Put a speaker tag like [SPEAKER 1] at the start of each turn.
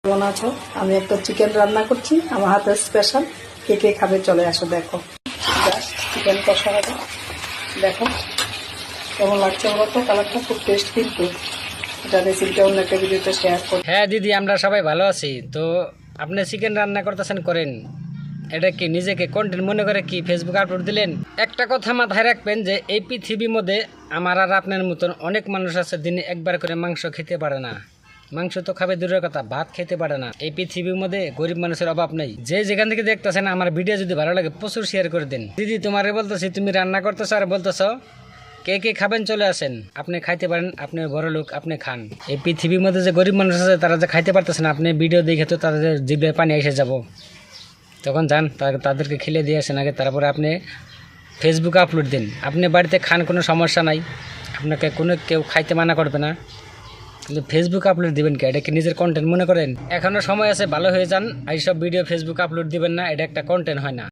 [SPEAKER 1] কেমন আছো? আমি একটা চিকেন রান্না করছি, আমার হাতে স্পেশাল। কে কে খাবে চলে আসো, দেখো। চিকেন কষা হবে, দেখো কেমন লাগছে বলো তো। কালারটা খুব টেস্ট, কিন্তু এটা রেসিপিটা অন্য একটা ভিডিওতে শেয়ার করি।
[SPEAKER 2] হ্যাঁ দিদি, আমরা সবাই ভালো আছি। তো আপনি চিকেন রান্না করতেছেন করেন, এটা কি নিজেকে কন্টেন্ট মনে করে কি ফেসবুক আপলোড দিলেন? একটা কথা মাথায় রাখবেন যে এই পৃথিবীর মধ্যে আমার আর আপনার মতন অনেক মানুষ আছে দিনে একবার করে মাংস খেতে পারে না। মাংস তো খাবে দূরের কথা, ভাত খেতে পারে না। এই পৃথিবীর মধ্যে গরিব মানুষের অভাব নেই। যে যেখান থেকে দেখতেছেন আমার ভিডিও যদি ভালো লাগে প্রচুর শেয়ার করে দিন। দিদি তোমারে বলতেছি, তুমি রান্না করতেছো আর বলতেছ কে কে খাবেন চলে আসেন। আপনি খাইতে পারেন, আপনি বড় লোক, আপনি খান। এই পৃথিবীর মধ্যে যে গরিব মানুষ আছে তারা যে খাইতে পারতেছে না, আপনি ভিডিও দেখে তো তাদের জিভে পানি এসে যাব। তখন যান তাদেরকে খেলে দিয়ে আসেন আগে, তারপরে আপনি ফেসবুকে আপলোড দিন। আপনি বাড়িতে খান, কোনো সমস্যা নাই, আপনাকে কেউ খাইতে মানা করবে না, কিন্তু ফেসবুক আপলোড দিবেন কি? এটা কি নিজের কন্টেন্ট মনে করেন? এখনও সময় আছে, ভালো হয়ে যান। এইসব ভিডিও ফেসবুক আপলোড দিবেন না, এটা একটা কন্টেন্ট হয় না।